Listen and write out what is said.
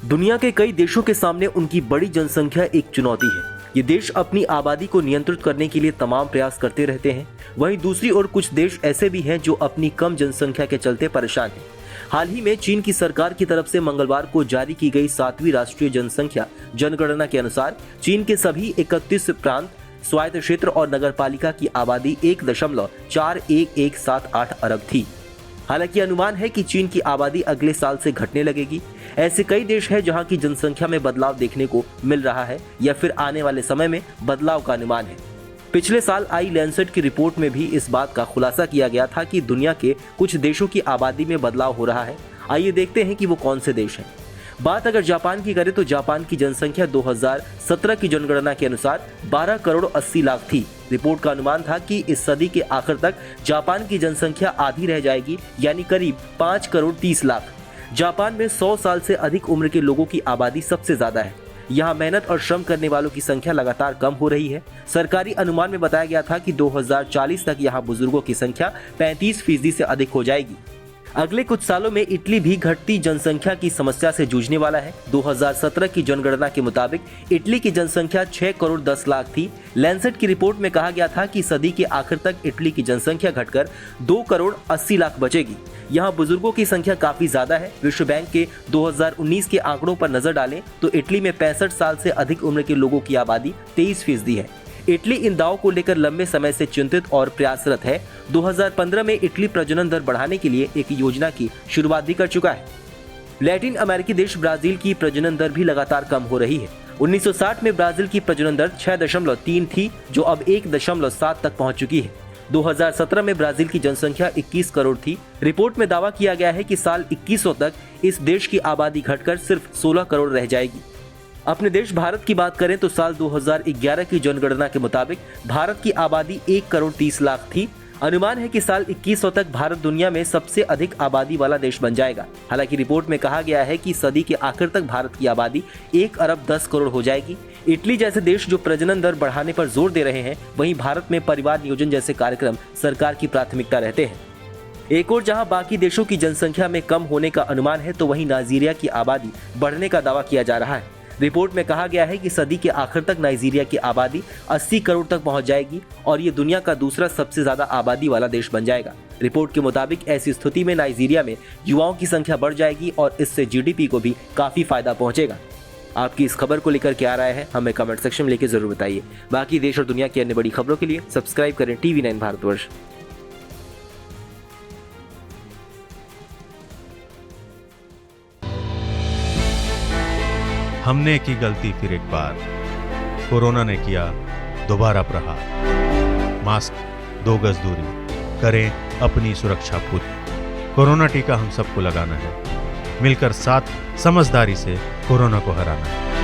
दुनिया के कई देशों के सामने उनकी बड़ी जनसंख्या एक चुनौती है। ये देश अपनी आबादी को नियंत्रित करने के लिए तमाम प्रयास करते रहते हैं। वहीं दूसरी ओर कुछ देश ऐसे भी हैं जो अपनी कम जनसंख्या के चलते परेशान हैं। हाल ही में चीन की सरकार की तरफ से मंगलवार को जारी की गई 7वीं राष्ट्रीय जनसंख्या जनगणना के अनुसार चीन के सभी 31 प्रांत, स्वायत्त क्षेत्र और नगरपालिका की आबादी 1.41178 अरब थी। हालांकि अनुमान है कि चीन की आबादी अगले साल से घटने लगेगी। ऐसे कई देश हैं जहां की जनसंख्या में बदलाव देखने को मिल रहा है या फिर आने वाले समय में बदलाव का अनुमान है। पिछले साल आई लैंसेट की रिपोर्ट में भी इस बात का खुलासा किया गया था कि दुनिया के कुछ देशों की आबादी में बदलाव हो रहा है। आइए देखते हैं कि वो कौन से देश हैं। बात अगर जापान की करें तो जापान की जनसंख्या 2017 की जनगणना के अनुसार 12 करोड़ 80 लाख थी। रिपोर्ट का अनुमान था कि इस सदी के आखिर तक जापान की जनसंख्या आधी रह जाएगी, यानी करीब 5 करोड़ 30 लाख। जापान में 100 साल से अधिक उम्र के लोगों की आबादी सबसे ज्यादा है। यहाँ मेहनत और श्रम करने वालों की संख्या लगातार कम हो रही है। सरकारी अनुमान में बताया गया था कि 2040 तक यहाँ बुजुर्गों की संख्या 35% से अधिक हो जाएगी। अगले कुछ सालों में इटली भी घटती जनसंख्या की समस्या से जूझने वाला है। 2017 की जनगणना के मुताबिक इटली की जनसंख्या 6 करोड़ 10 लाख थी। लैंसेट की रिपोर्ट में कहा गया था कि सदी के आखिर तक इटली की जनसंख्या घटकर 2 करोड़ 80 लाख बचेगी। यहाँ बुजुर्गों की संख्या काफी ज्यादा है। विश्व बैंक के 2019 के आंकड़ों पर नजर डालें तो इटली में 65 साल से अधिक उम्र के लोगों की आबादी 23% है। इटली इन दावों को लेकर लंबे समय से चिंतित और प्रयासरत है। 2015 में इटली प्रजनन दर बढ़ाने के लिए एक योजना की शुरुआत भी कर चुका है। लैटिन अमेरिकी देश ब्राजील की प्रजनन दर भी लगातार कम हो रही है। 1960 में ब्राजील की प्रजनन दर 6.3 थी, जो अब 1.7 तक पहुंच चुकी है। 2017 में ब्राजील की जनसंख्या 21 करोड़ थी। रिपोर्ट में दावा किया गया है कि साल 2100 तक इस देश की आबादी घटकर सिर्फ 16 करोड़ रह जाएगी। अपने देश भारत की बात करें तो साल 2011 की जनगणना के मुताबिक भारत की आबादी 1 करोड़ 30 लाख थी। अनुमान है कि साल 2100 तक भारत दुनिया में सबसे अधिक आबादी वाला देश बन जाएगा। हालांकि रिपोर्ट में कहा गया है कि सदी के आखिर तक भारत की आबादी 1 अरब 10 करोड़ हो जाएगी। इटली जैसे देश जो प्रजनन दर बढ़ाने पर जोर दे रहे हैं, वहीं भारत में परिवार नियोजन जैसे कार्यक्रम सरकार की प्राथमिकता रहते हैं। एक और जहां बाकी देशों की जनसंख्या में कम होने का अनुमान है, तो वहीं नाइजीरिया की आबादी बढ़ने का दावा किया जा रहा है। रिपोर्ट में कहा गया है कि सदी के आखिर तक नाइजीरिया की आबादी 80 करोड़ तक पहुंच जाएगी और ये दुनिया का दूसरा सबसे ज्यादा आबादी वाला देश बन जाएगा। रिपोर्ट के मुताबिक ऐसी स्थिति में नाइजीरिया में युवाओं की संख्या बढ़ जाएगी और इससे जीडीपी को भी काफी फायदा पहुंचेगा। आपकी इस खबर को लेकर क्या राय है, हमें कमेंट सेक्शन में लेकर जरूर बताइए। बाकी देश और दुनिया की अन्य बड़ी खबरों के लिए सब्सक्राइब करें TV9 भारतवर्ष। हमने की गलती फिर एक बार, कोरोना ने किया दोबारा प्रहार। मास्क, 2 गज दूरी, करें अपनी सुरक्षा पूरी। कोरोना टीका हम सबको लगाना है, मिलकर साथ समझदारी से कोरोना को हराना है।